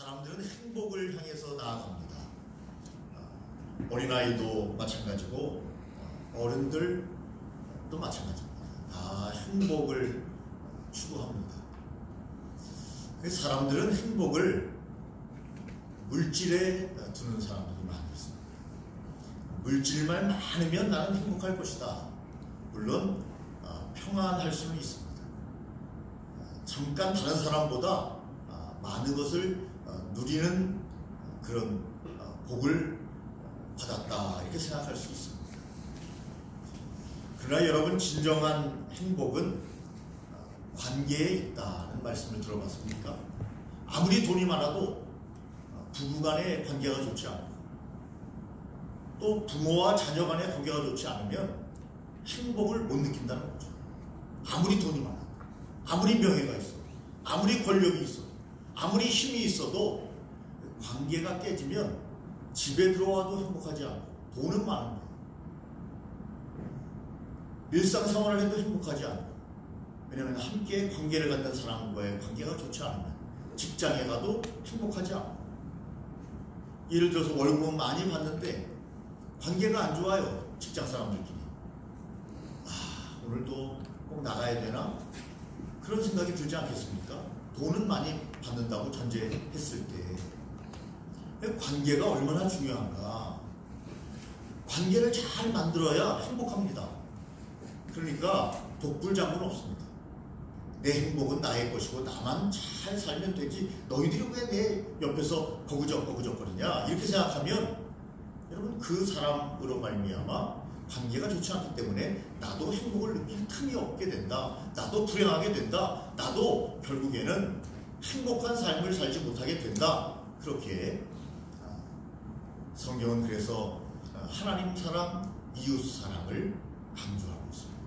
사람들은 행복을 향해서 나아갑니다. 어린아이도 마찬가지고 어른들도 마찬가지입니다. 다 행복을 추구합니다. 사람들은 행복을 물질에 두는 사람들이 많이 있습니다. 물질만 많으면 나는 행복할 것이다. 물론 평안할 수는 있습니다. 잠깐 다른 사람보다 많은 것을 누리는 그런 복을 받았다 이렇게 생각할 수 있습니다. 그러나 여러분, 진정한 행복은 관계에 있다는 말씀을 들어봤습니까? 아무리 돈이 많아도 부부간의 관계가 좋지 않고 또 부모와 자녀 간의 관계가 좋지 않으면 행복을 못 느낀다는 거죠. 아무리 돈이 많아도, 아무리 명예가 있어도, 아무리 권력이 있어도, 아무리 힘이 있어도 관계가 깨지면 집에 들어와도 행복하지 않고 돈은 많은데 일상생활을 해도 행복하지 않고, 왜냐하면 함께 관계를 갖는 사람과의 관계가 좋지 않으면 직장에 가도 행복하지 않고, 예를 들어서 월급은 많이 받는데 관계가 안 좋아요. 직장 사람들끼리. 오늘도 꼭 나가야 되나? 그런 생각이 들지 않겠습니까? 돈은 많이 받는다고 전제했을 때 관계가 얼마나 중요한가. 관계를 잘 만들어야 행복합니다. 그러니까 독불장군 없습니다. 내 행복은 나의 것이고 나만 잘 살면 되지, 너희들이 왜 내 옆에서 거구적거리냐 이렇게 생각하면 여러분, 그 사람으로 말미암아 관계가 좋지 않기 때문에 나도 행복을 느낄 틈이 없게 된다, 나도 불행하게 된다, 나도 결국에는 행복한 삶을 살지 못하게 된다. 그렇게 성경은 그래서 하나님 사랑, 이웃 사랑을 강조하고 있습니다.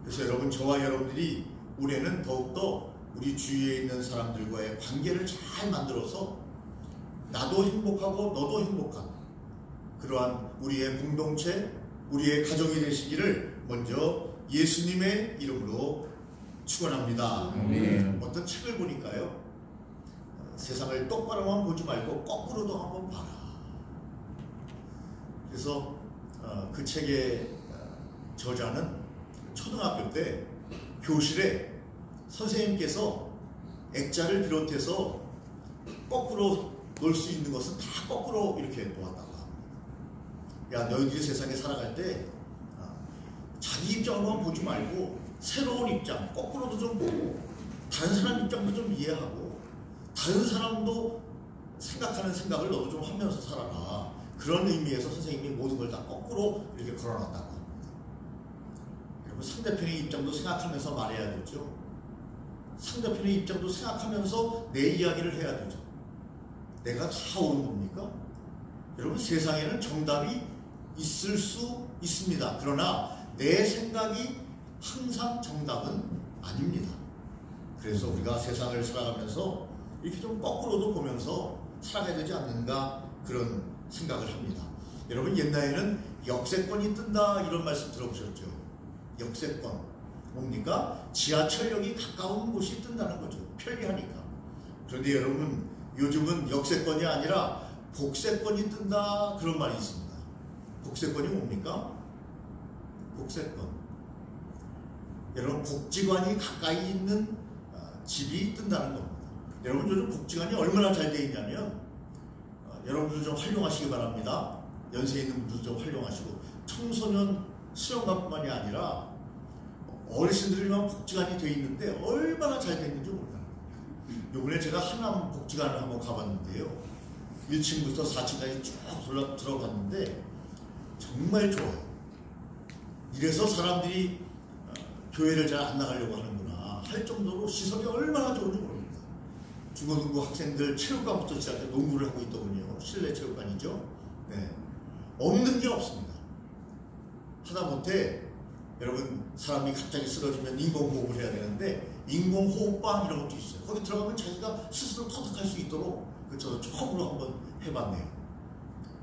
그래서 여러분, 저와 여러분들이 올해는 더욱더 우리 주위에 있는 사람들과의 관계를 잘 만들어서 나도 행복하고 너도 행복한 그러한 우리의 공동체, 우리의 가정이 되시기를 먼저 예수님의 이름으로 축원합니다. 어떤 책을 보니까요, 세상을 똑바로만 보지 말고 거꾸로도 한번 봐라. 그래서 그 책의 저자는 초등학교 때 교실에 선생님께서 액자를 비롯해서 거꾸로 놓을 수 있는 것은 다 거꾸로 이렇게 놓았다고 합니다. 야, 너희들이 세상에 살아갈 때 자기 입장으로만 보지 말고 새로운 입장, 거꾸로도 좀 보고 다른 사람 입장도 좀 이해하고 다른 사람도 생각하는 생각을 너도 좀 하면서 살아라. 그런 의미에서 선생님이 모든 걸 다 거꾸로 이렇게 걸어놨다고 합니다. 여러분, 상대편의 입장도 생각하면서 말해야 되죠. 상대편의 입장도 생각하면서 내 이야기를 해야 되죠. 내가 다 옳은 겁니까? 여러분, 세상에는 정답이 있을 수 있습니다. 그러나 내 생각이 항상 정답은 아닙니다. 그래서 우리가 세상을 살아가면서 이렇게 좀 거꾸로도 보면서 살아가야 되지 않는가, 그런 생각을 합니다. 여러분, 옛날에는 역세권이 뜬다 이런 말씀 들어보셨죠? 역세권 뭡니까? 지하철역이 가까운 곳이 뜬다는 거죠. 편리하니까. 그런데 여러분, 요즘은 역세권이 아니라 복세권이 뜬다 그런 말이 있습니다. 복세권이 뭡니까? 복세권. 여러분, 복지관이 가까이 있는 집이 뜬다는 겁니다. 여러분, 요즘 복지관이 얼마나 잘 되어 있냐면 여러분들 좀 활용하시기 바랍니다. 연세 있는 분들 좀 활용하시고, 청소년 수영관뿐만이 아니라 어르신들만 복지관이 되어 있는데 얼마나 잘 되어 있는지 몰라요. 요번에 제가 하남 복지관을 한번 가봤는데요, 1층부터 4층까지 쭉 들어갔는데 정말 좋아요. 이래서 사람들이 교회를 잘 안 나가려고 하는구나 할 정도로 시설이 얼마나 좋은지 모릅니다. 중고등부 학생들 체육관부터 시작해 농구를 하고 있더군요. 실내 체육관이죠. 네. 없는 게 없습니다. 하다못해 여러분, 사람이 갑자기 쓰러지면 인공호흡을 해야 되는데 인공호흡방 이런 것도 있어요. 거기 들어가면 자기가 스스로 터득할 수 있도록, 저도 처음으로 한번 해봤네요.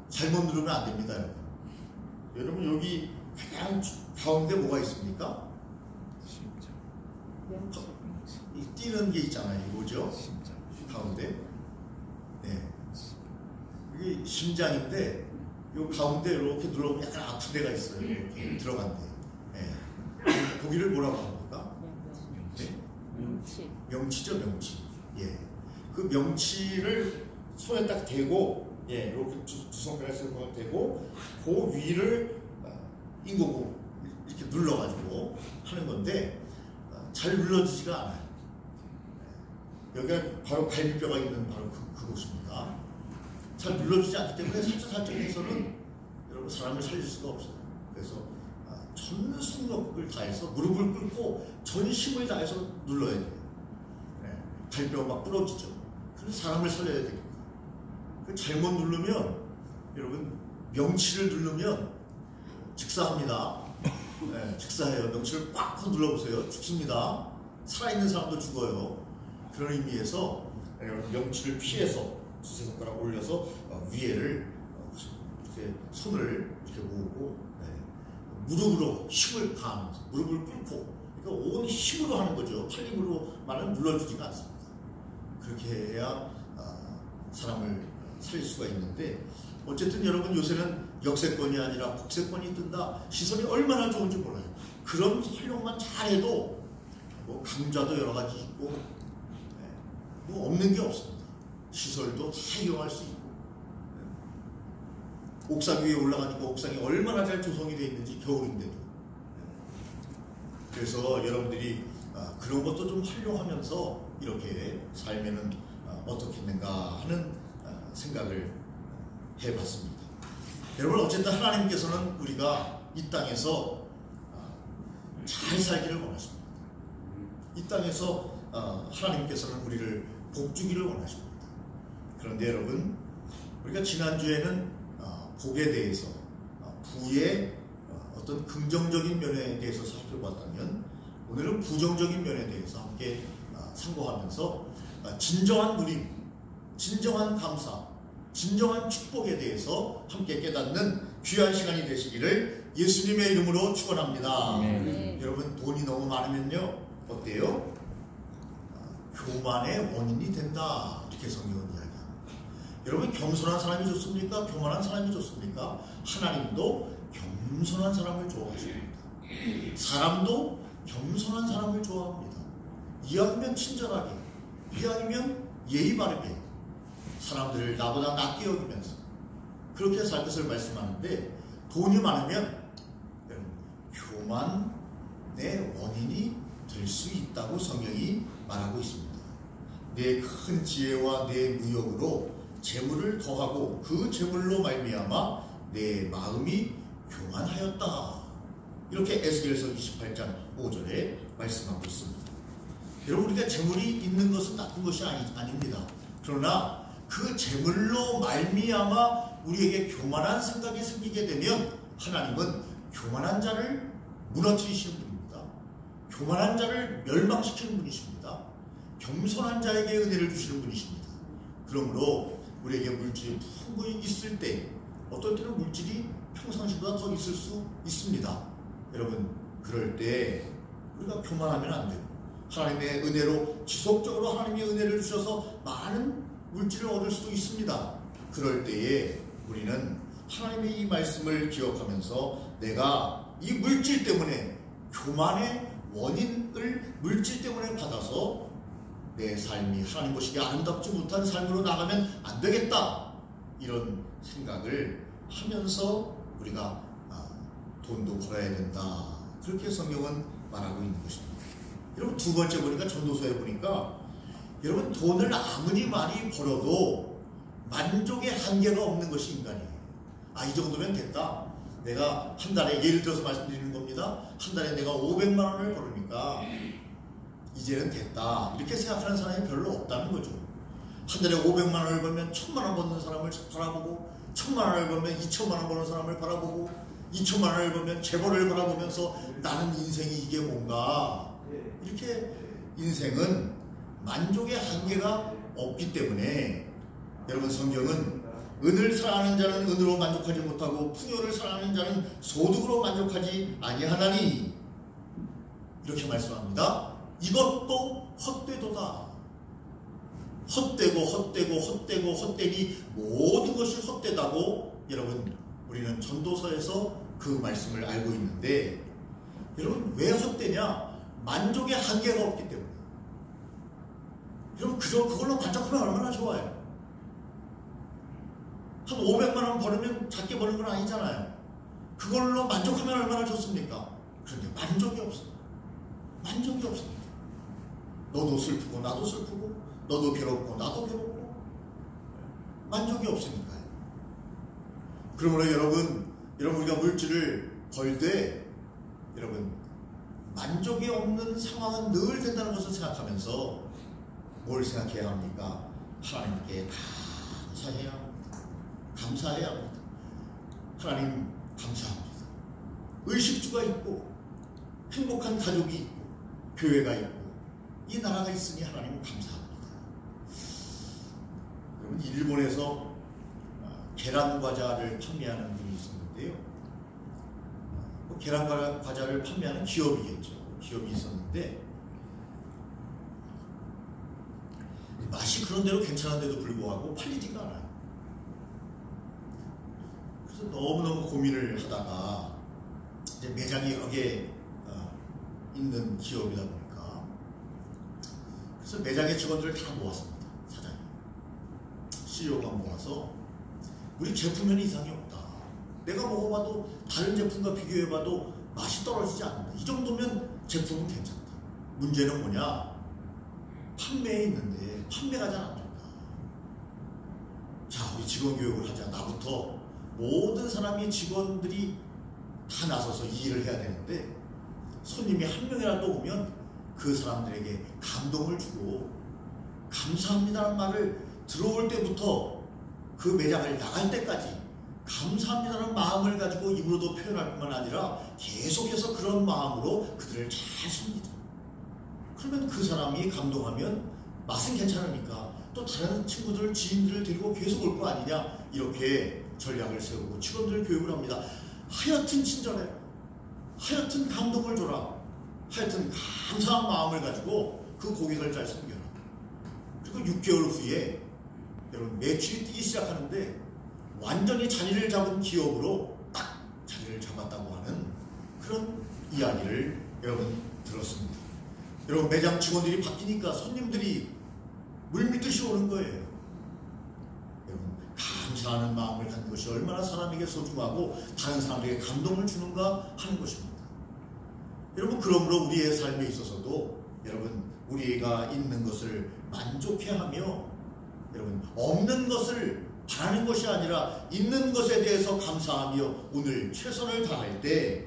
잘못 누르면 안 됩니다, 여러분. 여러분, 여기 가장 가운데 뭐가 있습니까? 심장. 이 뛰는 게 있잖아요. 뭐죠? 심장. 가운데 심장인데 요 가운데 이렇게 눌러보면 약간 아픈 데가 있어요. 이렇게 들어간 데. 예. 거기를 뭐라고 합니까? 네? 명치. 명치죠, 명치. 예. 그 명치를 손에 딱 대고, 예, 이렇게 두 손가락에서 대고, 그 위를 인공호흡 이렇게 눌러가지고 하는 건데, 잘 눌러지지가 않아요. 여기가 바로 갈비뼈가 있는 바로 그곳입니다. 잘 눌러지지 않기 때문에 살짝 해서는 여러분 사람을 살릴 수가 없어요. 그래서 전 속력을 다해서 무릎을 꿇고 전 힘을 다해서 눌러야 돼요. 네. 갈비뼈가 막 부러지죠. 그래서 사람을 살려야 됩니다. 잘못 누르면 여러분 명치를 누르면 즉사합니다. 네, 즉사해요. 명치를 꽉 눌러보세요. 죽습니다. 살아있는 사람도 죽어요. 그런 의미에서 명치를 피해서 두세 손가락 올려서 위에를 이렇게 손을 이렇게 모으고 무릎으로 힘을 가하면서 무릎을 꿇고 그러니까 온 힘으로 하는 거죠. 팔 힘으로만은 눌러주지가 않습니다. 그렇게 해야 사람을 살릴 수가 있는데 어쨌든 여러분 요새는 역세권이 아니라 국세권이 뜬다. 시선이 얼마나 좋은지 몰라요. 그런 활용만 잘해도 뭐 강좌도 여러 가지 있고 뭐 없는 게 없습니다. 시설도 다 이용할 수 있고 옥상 위에 올라가니까 옥상이 얼마나 잘 조성이 되어 있는지 겨울인데도 그래서 여러분들이 그런 것도 좀 활용하면서 이렇게 살면은 어떻겠는가 하는 생각을 해봤습니다. 여러분 어쨌든 하나님께서는 우리가 이 땅에서 잘 살기를 원하십니다. 이 땅에서 하나님께서는 우리를 복주기를 원하십니다. 그런데 여러분 우리가 지난주에는 복에 대해서 부의 어떤 긍정적인 면에 대해서 살펴봤다면 오늘은 부정적인 면에 대해서 함께 상고하면서 진정한 누림, 진정한 감사, 진정한 축복에 대해서 함께 깨닫는 귀한 시간이 되시기를 예수님의 이름으로 축원합니다. 여러분 돈이 너무 많으면요 어때요? 교만의 원인이 된다 이렇게 성경은 이야기합니다. 여러분 겸손한 사람이 좋습니까? 교만한 사람이 좋습니까? 하나님도 겸손한 사람을 좋아하십니다. 사람도 겸손한 사람을 좋아합니다. 이왕이면 친절하게, 이왕이면 예의 바르게 사람들을 나보다 낮게 여기면서 그렇게 살 것을 말씀하는데 돈이 많으면 교만의 원인이 될 수 있다고 성경이 말하고 있습니다. 내 큰 지혜와 내 무역으로 재물을 더하고 그 재물로 말미암아 내 마음이 교만하였다. 이렇게 에스겔서 28장 5절에 말씀하고 있습니다. 여러분 우리가 재물이 있는 것은 나쁜 것이 아닙니다. 그러나 그 재물로 말미암아 우리에게 교만한 생각이 생기게 되면 하나님은 교만한 자를 무너뜨리시는 분입니다. 교만한 자를 멸망시키는 분이십니다. 겸손한 자에게 은혜를 주시는 분이십니다. 그러므로 우리에게 물질이 풍부히 있을 때 어떨 때는 물질이 평상시보다 더 있을 수 있습니다. 여러분 그럴 때 우리가 교만하면 안 돼요. 하나님의 은혜로 지속적으로 하나님의 은혜를 주셔서 많은 물질을 얻을 수도 있습니다. 그럴 때에 우리는 하나님의 이 말씀을 기억하면서 내가 이 물질 때문에 교만의 원인을 물질 때문에 받아서 내 삶이 하나님 보시기에 아름답지 못한 삶으로 나가면 안 되겠다 이런 생각을 하면서 우리가 돈도 벌어야 된다 그렇게 성경은 말하고 있는 것입니다. 여러분 두 번째 보니까 전도서에 보니까 여러분 돈을 아무리 많이 벌어도 만족의 한계가 없는 것이 인간이에요. 이 정도면 됐다. 내가 한 달에 예를 들어서 말씀드리는 겁니다. 한 달에 내가 500만 원을 벌으니까 이제는 됐다. 이렇게 생각하는 사람이 별로 없다는 거죠. 한 달에 500만 원을 벌면 1000만 원 버는 사람을 바라보고 1000만 원을 벌면 2000만 원 버는 사람을 바라보고 2000만 원을 벌면 재벌을 바라보면서 나는 인생이 이게 뭔가 이렇게 인생은 만족의 한계가 없기 때문에 여러분 성경은 은을 사랑하는 자는 은으로 만족하지 못하고 풍요를 사랑하는 자는 소득으로 만족하지 아니하나니 이렇게 말씀합니다. 이것도 헛되도다. 헛되니 모든 것이 헛되다고 여러분 우리는 전도서에서 그 말씀을 알고 있는데, 여러분 왜 헛되냐? 만족의 한계가 없기 때문에. 여러분 그걸로 만족하면 얼마나 좋아요. 한 500만 원 벌으면 작게 버는 건 아니잖아요. 그걸로 만족하면 얼마나 좋습니까? 그런데 만족이 없습니다. 만족이 없습니다. 너도 슬프고 나도 슬프고, 너도 괴롭고 나도 괴롭고, 만족이 없으니까요. 그러므로 여러분 우리가 물질을 벌 때 여러분 만족이 없는 상황은 늘 된다는 것을 생각하면서 뭘 생각해야 합니까? 하나님께 감사해야 합니다. 감사해야 합니다. 하나님 감사합니다. 의식주가 있고 행복한 가족이 있고 교회가 있고 이 나라가 있으니 하나님 감사합니다. 여러분 일본에서 계란 과자를 판매하는 분이 있었는데요. 계란 과자를 판매하는 기업이겠죠. 기업이 있었는데 맛이 그런대로 괜찮은데도 불구하고 팔리지가 않아요. 그래서 너무너무 고민을 하다가 이제 매장이 여러 개 있는 기업이다 보니까 그래서 매장의 직원들을 다 모았습니다. 사장님, CEO가 모아서 우리 제품에는 이상이 없다. 내가 먹어봐도 다른 제품과 비교해봐도 맛이 떨어지지 않는다. 이 정도면 제품은 괜찮다. 문제는 뭐냐? 판매에 있는데 판매가 잘 안 된다. 자, 우리 직원 교육을 하자. 나부터 모든 사람이 직원들이 다 나서서 이 일을 해야 되는데 손님이 한 명이라도 오면 그 사람들에게 감동을 주고 감사합니다라는 말을 들어올 때부터 그 매장을 나갈 때까지 감사합니다라는 마음을 가지고 입으로도 표현할 뿐만 아니라 계속해서 그런 마음으로 그들을 잘 섬기자. 그러면 그 사람이 감동하면 맛은 괜찮으니까 또 다른 친구들, 지인들을 데리고 계속 올 거 아니냐. 이렇게 전략을 세우고 직원들 교육을 합니다. 하여튼 친절해라. 하여튼 감동을 줘라. 하여튼 감사한 마음을 가지고 그 고객을 잘 섬겨라. 그리고 6개월 후에 여러분 매출이 뛰기 시작하는데 완전히 자리를 잡은 기업으로 딱 자리를 잡았다고 하는 그런 이야기를 여러분 들었습니다. 여러분 매장 직원들이 바뀌니까 손님들이 물밀듯이 오는 거예요. 여러분 감사하는 마음을 갖는 것이 얼마나 사람에게 소중하고 다른 사람에게 감동을 주는가 하는 것입니다. 여러분 그러므로 우리의 삶에 있어서도 여러분 우리가 있는 것을 만족해하며 여러분 없는 것을 바라는 것이 아니라 있는 것에 대해서 감사하며 오늘 최선을 다할 때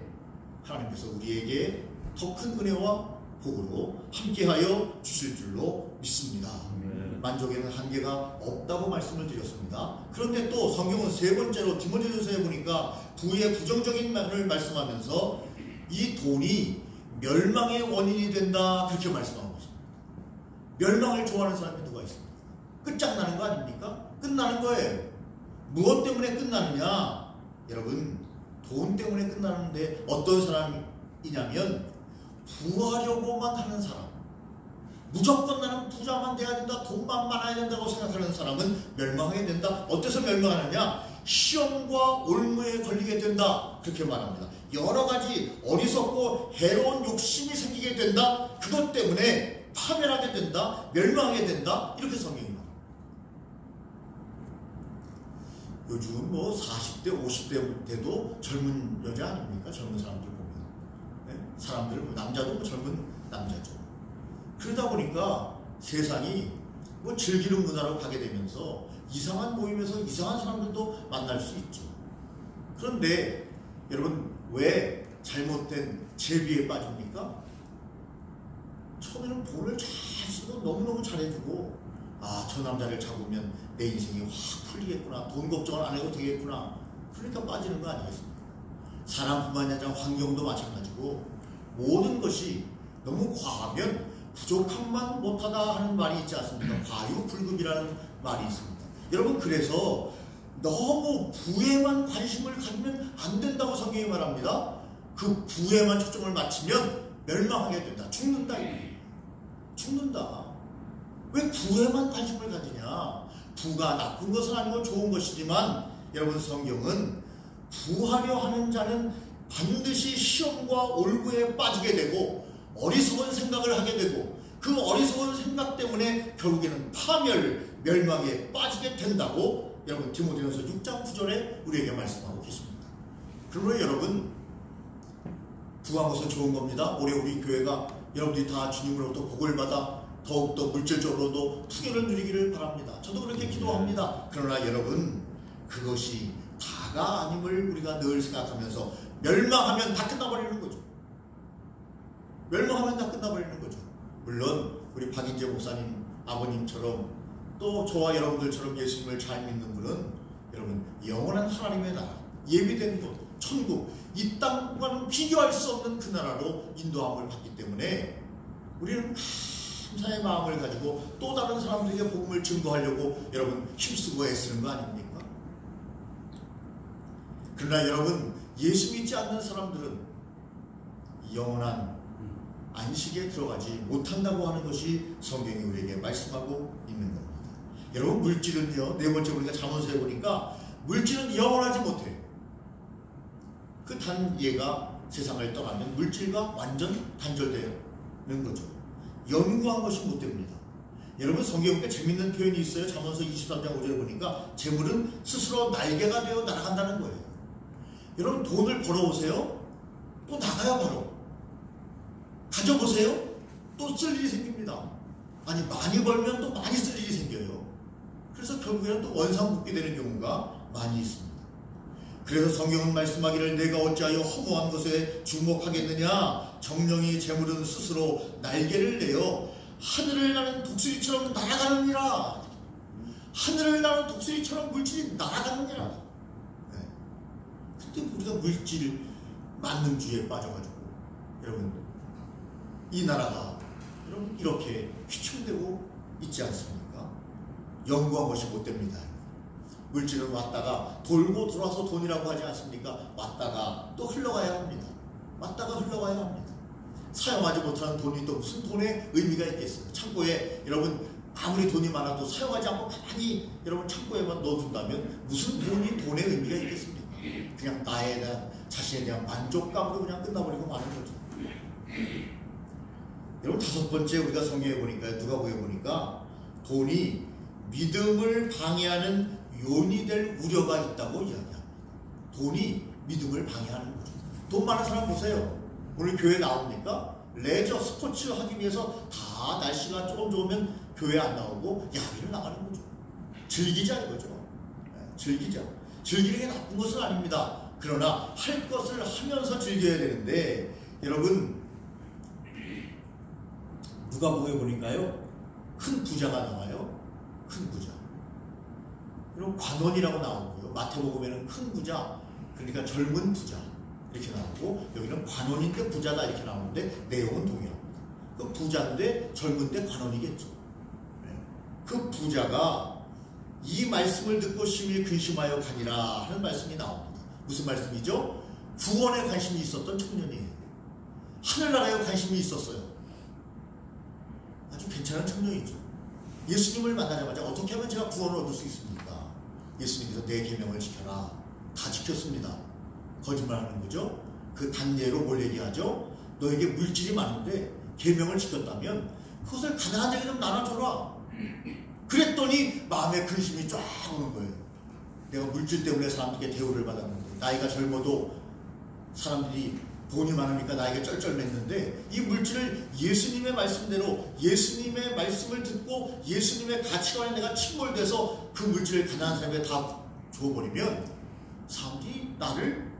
하나님께서 우리에게 더 큰 은혜와 복으로 함께하여 주실 줄로 믿습니다. 만족에는 한계가 없다고 말씀을 드렸습니다. 그런데 또 성경은 세 번째로 디모데전서에 보니까 부의 부정적인 말을 말씀하면서 이 돈이 멸망의 원인이 된다 그렇게 말씀하고 있습니다. 멸망을 좋아하는 사람이 누가 있습니까? 끝장나는 거 아닙니까? 끝나는 거예요. 무엇 때문에 끝나느냐? 여러분 돈 때문에 끝나는데 어떤 사람이냐면 부하려고만 하는 사람, 무조건 나는 부자만 돼야 된다, 돈만 많아야 된다고 생각하는 사람은 멸망하게 된다. 어때서 멸망하느냐? 시험과 올무에 걸리게 된다 그렇게 말합니다. 여러 가지 어리석고 해로운 욕심이 생기게 된다. 그것 때문에 파멸하게 된다, 멸망하게 된다 이렇게 성경이 말합니다. 요즘 뭐 40대 50대 돼도 젊은 여자 아닙니까? 젊은 사람들 보면 사람들 남자도 뭐 젊은 남자죠. 그러다 보니까 세상이 뭐 즐기는 문화로 가게 되면서 이상한 모임에서 이상한 사람들도 만날 수 있죠. 그런데 여러분 왜 잘못된 제비에 빠집니까? 처음에는 돈을 잘 쓰고 너무너무 잘해주고 저 남자를 잡으면 내 인생이 확 풀리겠구나, 돈 걱정을 안 해도 되겠구나, 그러니까 빠지는 거 아니겠습니까? 사람뿐만 아니라 환경도 마찬가지고 모든 것이 너무 과하면 부족함만 못하다 하는 말이 있지 않습니까? 과유불급이라는 말이 있습니다. 여러분 그래서 너무 부에만 관심을 가지면 안 된다고 성경이 말합니다. 그 부에만 초점을 맞추면 멸망하게 된다. 죽는다. 죽는다. 왜 부에만 관심을 가지냐? 부가 나쁜 것은 아니고 좋은 것이지만 여러분, 성경은 부하려 하는 자는 반드시 시험과 올무에 빠지게 되고 어리석은 생각을 하게 되고 그 어리석은 생각 때문에 결국에는 파멸, 멸망에 빠지게 된다고 여러분 디모데전서 6장 9절에 우리에게 말씀하고 계십니다. 그러므로 여러분, 부한 것은 좋은 겁니다. 올해 우리 교회가 여러분들이 다 주님으로부터 복을 받아 더욱더 물질적으로도 풍요를 누리기를 바랍니다. 저도 그렇게 기도합니다. 그러나 여러분, 그것이 다가 아님을 우리가 늘 생각하면서 멸망하면 다 끝나버리는 거죠. 멸망하면 다 끝나버리는 거죠. 물론 우리 박인재 목사님 아버님처럼 또 저와 여러분들처럼 예수님을 잘 믿는 분은 여러분, 영원한 하나님의 나라, 예비된 곳, 천국, 이 땅과는 비교할 수 없는 그 나라로 인도함을 받기 때문에 우리는 감사의 마음을 가지고 또 다른 사람들에게 복음을 증거하려고 여러분 힘쓰고 애쓰는 거 아닙니까? 그러나 여러분, 예수 믿지 않는 사람들은 영원한 안식에 들어가지 못한다고 하는 것이 성경이 우리에게 말씀하고 있는 겁니다. 여러분, 물질은요, 네 번째 우리가 잠언서에 보니까 물질은 영원하지 못해요. 그 단예가 세상을 떠나면 물질과 완전 단절되는 거죠. 연구한 것이 못됩니다. 여러분, 성경에 재밌는 표현이 있어요. 잠언서 23장 5절에 보니까 재물은 스스로 날개가 되어 날아간다는 거예요. 여러분, 돈을 벌어오세요. 또 나가요. 바로 가져보세요. 또 쓸 일이 생깁니다. 아니, 많이 벌면 또 많이 쓸 일이 생겨요. 그래서 결국에는 또 원상복귀 되는 경우가 많이 있습니다. 그래서 성경은 말씀하기를 내가 어찌하여 허무한 것에 주목하겠느냐? 정령이 재물은 스스로 날개를 내어 하늘을 나는 독수리처럼 날아가느니라. 하늘을 나는 독수리처럼 물질이 날아가느니라. 네. 근데 우리가 물질 만능주의에 빠져가지고 여러분, 이 나라가 여러분 이렇게 휘청되고 있지 않습니까? 연구한 것이 못됩니다. 물질은 왔다가 돌고 돌아서 돈이라고 하지 않습니까? 왔다가 또 흘러가야 합니다. 왔다가 흘러가야 합니다. 사용하지 못하는 돈이 또 무슨 돈의 의미가 있겠어요? 창고에 여러분 아무리 돈이 많아도 사용하지 않고 가만히 여러분 창고에만 넣어둔다면 무슨 돈이 돈의 의미가 있겠습니까? 그냥 나에 대한, 자신에 대한 만족감으로 그냥 끝나버리고 마는 거죠. 여러분, 다섯 번째 우리가 성경에 보니까, 누가복음에 보니까 돈이 믿음을 방해하는 요인이 될 우려가 있다고 이야기합니다. 돈이 믿음을 방해하는 거죠. 돈 많은 사람 보세요. 오늘 교회 나옵니까? 레저, 스포츠 하기 위해서 다 날씨가 조금 좋으면 교회 안 나오고 야외를 나가는 거죠. 즐기자 이거죠. 네, 즐기자. 즐기는 게 나쁜 것은 아닙니다. 그러나 할 것을 하면서 즐겨야 되는데, 여러분, 누가복음에 보니까요, 큰 부자가 나와요. 큰 부자. 그리고 관원이라고 나오고요. 마태복음에는 큰 부자, 그러니까 젊은 부자 이렇게 나오고, 여기는 관원인데 부자다 이렇게 나오는데 내용은 동일합니다. 그 부자인데 젊은데 관원이겠죠. 그 부자가 이 말씀을 듣고 심히 근심하여 가니라 하는 말씀이 나옵니다. 무슨 말씀이죠? 구원에 관심이 있었던 청년이에요. 하늘나라에 관심이 있었어요. 아주 괜찮은 청년이죠. 예수님을 만나자마자 어떻게 하면 제가 구원을 얻을 수 있습니까? 예수님께서 내 계명을 지켜라. 다 지켰습니다. 거짓말하는 거죠. 그 단예로 뭘 얘기하죠? 너에게 물질이 많은데 계명을 지켰다면 그것을 가난한 자에게 좀 나눠줘라. 그랬더니 마음에 근심이 쫙 오는 거예요. 내가 물질 때문에 사람들에게 대우를 받았는데, 나이가 젊어도 사람들이 돈이 많으니까 나에게 쩔쩔맸는데, 이 물질을 예수님의 말씀대로 예수님의 말씀을 듣고 예수님의 가치관에 내가 침몰돼서 그 물질을 가난한 사람에게 다 줘버리면 사람들이 나를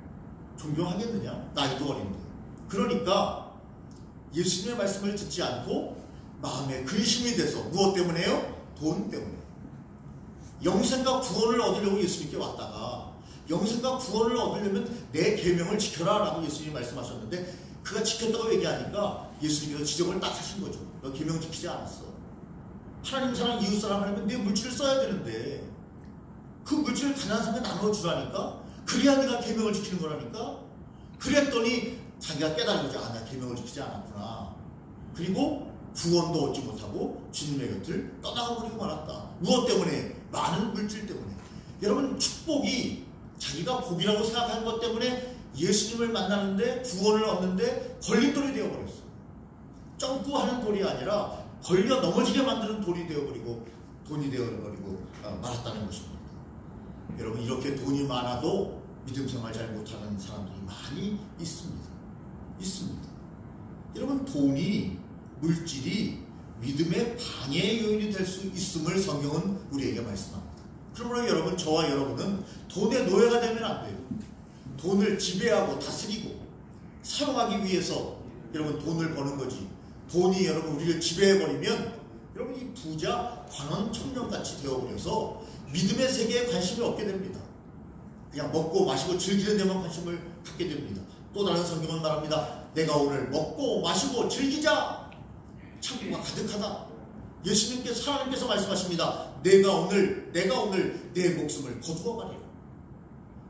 존경하겠느냐? 나이도 어린데. 그러니까 예수님의 말씀을 듣지 않고 마음에 근심이 돼서, 무엇 때문에요? 돈 때문에. 영생과 구원을 얻으려고 예수님께 왔다가, 영생과 구원을 얻으려면 내 계명을 지켜라 라고 예수님이 말씀하셨는데, 그가 지켰다고 얘기하니까 예수님께서 지적을 딱 하신 거죠. 너 계명 지키지 않았어. 하나님 사랑, 이웃 사랑 하려면 내 물질을 써야 되는데 그 물질을 가난한 사람에 나눠주라니까? 그래야 내가 계명을 지키는 거라니까? 그랬더니 자기가 깨달은 거죠. 아, 나 계명을 지키지 않았구나. 그리고 구원도 얻지 못하고 주님의 곁을 떠나가버리고 말았다. 무엇 때문에? 많은 물질 때문에. 여러분, 축복이 자기가 복이라고 생각한 것 때문에 예수님을 만나는데 구원을 얻는데 걸림돌이 되어버렸어. 점프하는 돌이 아니라 걸려 넘어지게 만드는 돌이 되어버리고 돈이 되어버리고 말았다는 것입니다. 여러분, 이렇게 돈이 많아도 믿음 생활 잘 못하는 사람들이 많이 있습니다. 여러분, 돈이, 물질이 믿음의 방해 요인이 될 수 있음을 성경은 우리에게 말씀합니다. 그러므로 여러분, 저와 여러분은 돈의 노예가 되면 안 돼요. 돈을 지배하고 다스리고 사용하기 위해서 여러분 돈을 버는 거지. 돈이 여러분 우리를 지배해버리면 여러분 이 부자 관원 청년같이 되어버려서 믿음의 세계에 관심이 없게 됩니다. 그냥 먹고 마시고 즐기는 데만 관심을 갖게 됩니다. 또 다른 성경은 말합니다. 내가 오늘 먹고 마시고 즐기자. 창고가 가득하다. 예수님께서, 하나님께서 말씀하십니다. 내가 오늘 내 목숨을 거두어 가리라.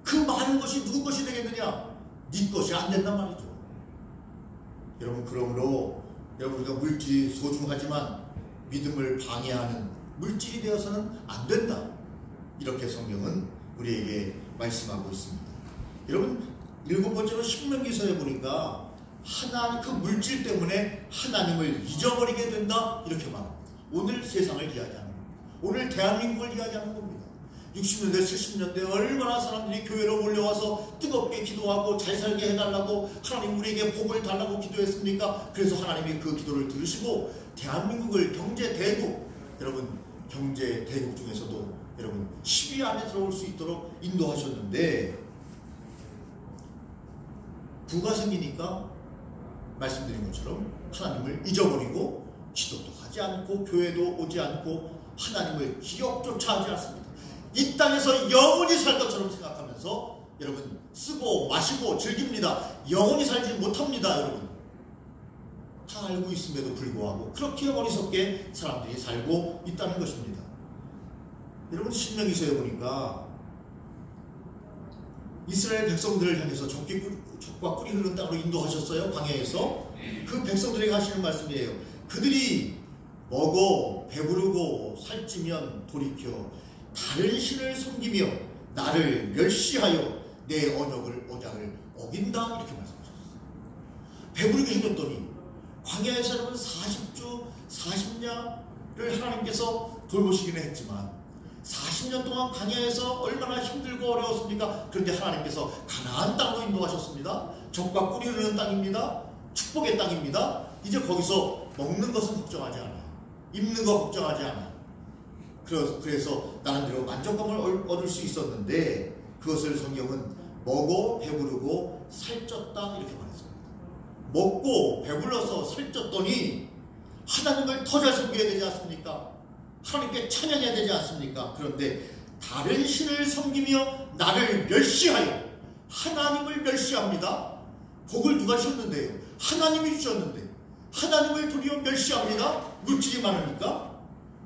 그 많은 것이 누구 것이 되겠느냐? 네 것이 안 된단 말이죠. 여러분, 그러므로 여러분, 우리가 물질이 소중하지만 믿음을 방해하는 물질이 되어서는 안 된다. 이렇게 성경은 우리에게 말씀하고 있습니다. 여러분, 7번째로 신명기서에 보니까 하나님, 그 물질 때문에 하나님을 잊어버리게 된다. 이렇게 말합니다. 오늘 세상을 이야기하는 겁니다. 오늘 대한민국을 이야기하는 겁니다. 60년대, 70년대 얼마나 사람들이 교회로 몰려와서 뜨겁게 기도하고 잘 살게 해달라고, 하나님 우리에게 복을 달라고 기도했습니까? 그래서 하나님이 그 기도를 들으시고 대한민국을 경제 대국, 여러분 경제 대국 중에서도 여러분 10위 안에 들어올 수 있도록 인도하셨는데, 부가 생기니까 말씀드린 것처럼 하나님을 잊어버리고 기도도 하지 않고 교회도 오지 않고 하나님을 기억조차 하지 않습니다. 이 땅에서 영원히 살 것처럼 생각하면서 여러분 쓰고 마시고 즐깁니다. 영원히 살지 못합니다. 여러분 다 알고 있음에도 불구하고 그렇게 어리석게 사람들이 살고 있다는 것입니다. 여러분, 신명기서에 보니까 이스라엘 백성들을 향해서 젖과 꿀이 흐르는 땅으로 인도하셨어요. 광야에서. 그 백성들에게 하시는 말씀이에요. 그들이 먹어 배부르고 살찌면 돌이켜 다른 신을 섬기며 나를 멸시하여 내 언약을 어긴다. 이렇게 말씀하셨어요. 배부르게 해줬더니 광야에서 여러분 40주 40년을 하나님께서 돌보시기는 했지만 40년 동안 광야에서 얼마나 힘들고 어려웠습니까? 그런데 하나님께서 가나안 땅으로 인도하셨습니다. 젖과 꿀이 흐르는 땅입니다. 축복의 땅입니다. 이제 거기서 먹는 것은 걱정하지 않아요. 입는 거 걱정하지 않아요. 그래서 나름대로 만족감을 얻을 수 있었는데 그것을 성경은 먹어 배부르고 살쪘다 이렇게 말했습니다. 먹고 배불러서 살쪘더니 하나님을 더 잘 섬겨야 되지 않습니까? 하나님께 찬양해야 되지 않습니까? 그런데 다른 신을 섬기며 나를 멸시하여, 하나님을 멸시합니다. 복을 누가 주셨는데요? 하나님이 주셨는데 하나님을 도리어 멸시합니다. 물질이 많으니까.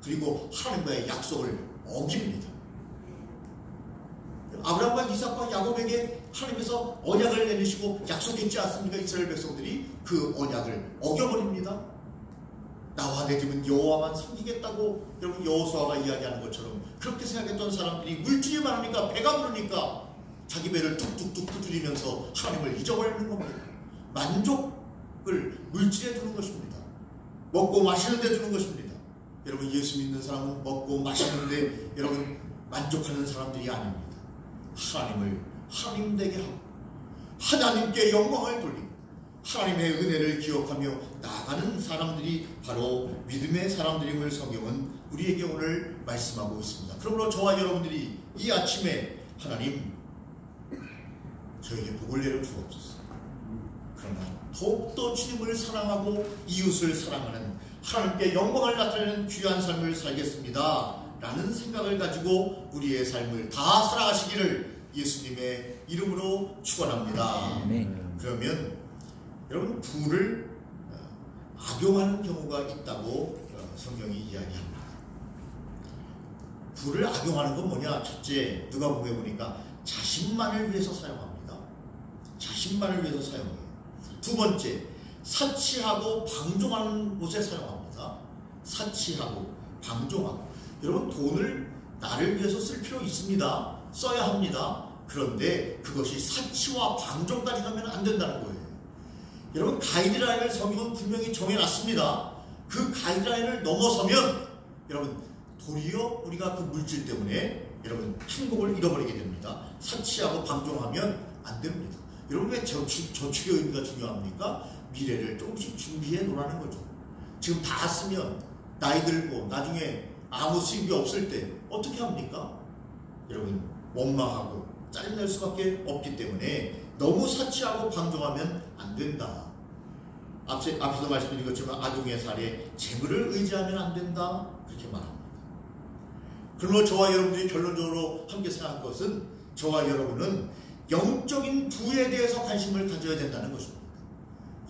그리고 하나님과의 약속을 어깁니다. 아브라함과 이삭과 야곱에게 하나님께서 언약을 내리시고 약속했지 않습니까? 이스라엘 백성들이 그 언약을 어겨버립니다. 나와 내 집은 여호와만 섬기겠다고 여러분 여호수아가 이야기하는 것처럼 그렇게 생각했던 사람들이 물질이 많으니까 배가 부르니까 자기 배를 뚝뚝뚝 두드리면서 하나님을 잊어버리는 겁니다. 만족을 물질에 두는 것입니다. 먹고 마시는 데 두는 것입니다. 여러분, 예수 믿는 사람은 먹고 마시는데 여러분 만족하는 사람들이 아닙니다. 하나님을 하나님 되게 하고 하나님께 영광을 돌리고 하나님의 은혜를 기억하며 나아가는 사람들이 바로 믿음의 사람들임을 성경은 우리에게 오늘 말씀하고 있습니다. 그러므로 저와 여러분들이 이 아침에 하나님 저에게 복을 내려 주옵소서. 그러나 더욱더 주님을 사랑하고 이웃을 사랑하는 하나님께 영광을 나타내는 귀한 삶을 살겠습니다 라는 생각을 가지고 우리의 삶을 다 살아가시기를 예수님의 이름으로 축원합니다. 그러면 여러분, 부를 악용하는 경우가 있다고 성경이 이야기합니다. 부를 악용하는 건 뭐냐? 첫째, 누가복음에 보니까 자신만을 위해서 사용합니다. 자신만을 위해서 사용해요. 두 번째, 사치하고 방종하는 곳에 사용합니다. 사치하고 방종하고. 여러분, 돈을 나를 위해서 쓸 필요 있습니다. 써야 합니다. 그런데 그것이 사치와 방종까지 가면 안 된다는 거예요. 여러분, 가이드라인을 성경은 분명히 정해놨습니다. 그 가이드라인을 넘어서면 여러분, 도리어 우리가 그 물질 때문에 여러분 행복을 잃어버리게 됩니다. 사치하고 방종하면 안 됩니다. 여러분, 왜 저축의 의미가 중요합니까? 미래를 조금씩 준비해 놓으라는 거죠. 지금 다 쓰면 나이 들고 나중에 아무 수입이 없을 때 어떻게 합니까? 여러분, 원망하고 짜증낼 수밖에 없기 때문에 너무 사치하고 방종하면 안 된다. 앞에서 말씀드렸지만 아동의 사례, 재물을 의지하면 안 된다, 그렇게 말합니다. 그러므로 저와 여러분들이 결론적으로 함께 생각할 것은, 저와 여러분은 영적인 부에 대해서 관심을 가져야 된다는 것입니다.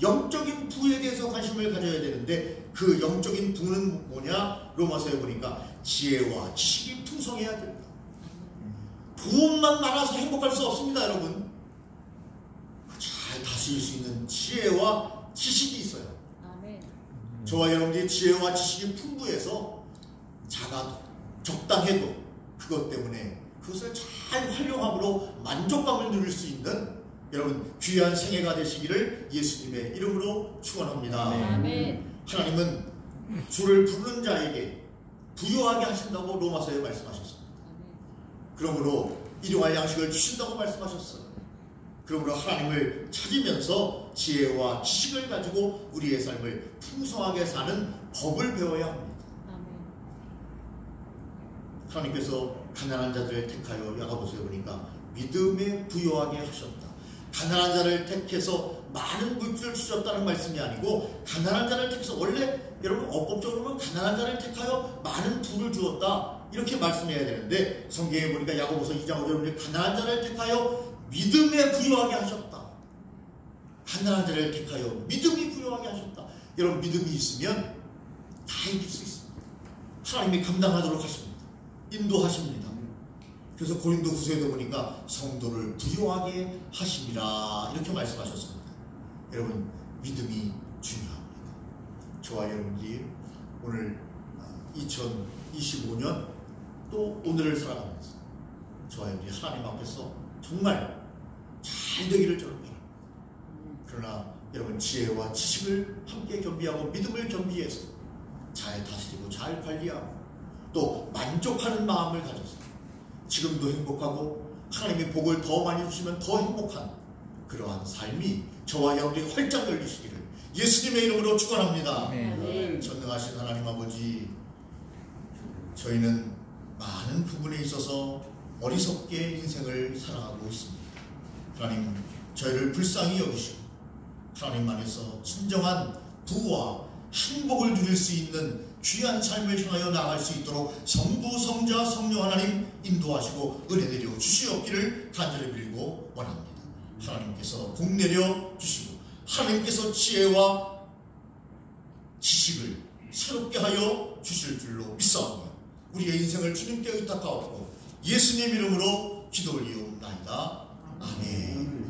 영적인 부에 대해서 관심을 가져야 되는데, 그 영적인 부는 뭐냐? 로마서에 보니까 지혜와 지식이 풍성해야 된다. 부업만 많아서 행복할 수 없습니다, 여러분. 잘 다스릴 수 있는 지혜와 지식이 있어요. 아멘. 저와 여러분들이 지혜와 지식이 풍부해서 작아도 적당해도 그것 때문에 그것을 잘 활용함으로 만족감을 누릴 수 있는 여러분 귀한 생애가 되시기를 예수님의 이름으로 축원합니다. 아멘. 하나님은 주를 부르는 자에게 부유하게 하신다고 로마서에 말씀하셨습니다. 그러므로 일용할 양식을 주신다고 말씀하셨어요. 그러므로 하나님을 찾으면서 지혜와 지식을 가지고 우리의 삶을 풍성하게 사는 법을 배워야 합니다. 하나님께서 가난한 자들을 택하여 야고보서에 보니까 믿음에 부유하게 하셨다. 가난한 자를 택해서 많은 물질을 주셨다는 말씀이 아니고, 가난한 자를 택해서, 원래 여러분 어법적으로 보면 가난한 자를 택하여 많은 부를 주었다, 이렇게 말씀해야 되는데, 성경에 보니까 야고보서 2장 5절에 보니 가난한 자를 택하여 믿음에 부유하게 하셨다. 가난한 자를 택하여 믿음이 부유하게 하셨다. 여러분, 믿음이 있으면 다 이길 수 있습니다. 하나님이 감당하도록 하십니다. 인도하십니다. 그래서 고린도 후서에도 보니까 성도를 부유하게 하심이라, 이렇게 말씀하셨습니다. 여러분, 믿음이 중요합니다. 저와 여러분들이 오늘 2025년 또 오늘을 살아가면서 저와 여러분들이 하나님 앞에서 정말 잘 되기를 저는 바랍니다. 그러나 여러분, 지혜와 지식을 함께 겸비하고 믿음을 겸비해서 잘 다스리고 잘 관리하고 또 만족하는 마음을 가져서 지금도 행복하고 하나님의 복을 더 많이 주시면 더 행복한 그러한 삶이 저와 여러분이 활짝 열리시기를 예수님의 이름으로 축원합니다. 전능하신 하나님 아버지, 저희는 많은 부분에 있어서 어리석게 인생을 살아가고 있습니다. 하나님, 저희를 불쌍히 여기시고 하나님 안에서 진정한 부와 행복을 누릴 수 있는 귀한 삶을 향하여 나아갈 수 있도록 성부, 성자, 성령 하나님 인도하시고 은혜 내려 주시옵기를 간절히 빌고 원합니다. 하나님께서 복 내려 주시고 하나님께서 지혜와 지식을 새롭게 하여 주실 줄로 믿사오며 우리의 인생을 주님께 의탁하옵고 예수님 이름으로 기도 올리옵나이다. 아멘.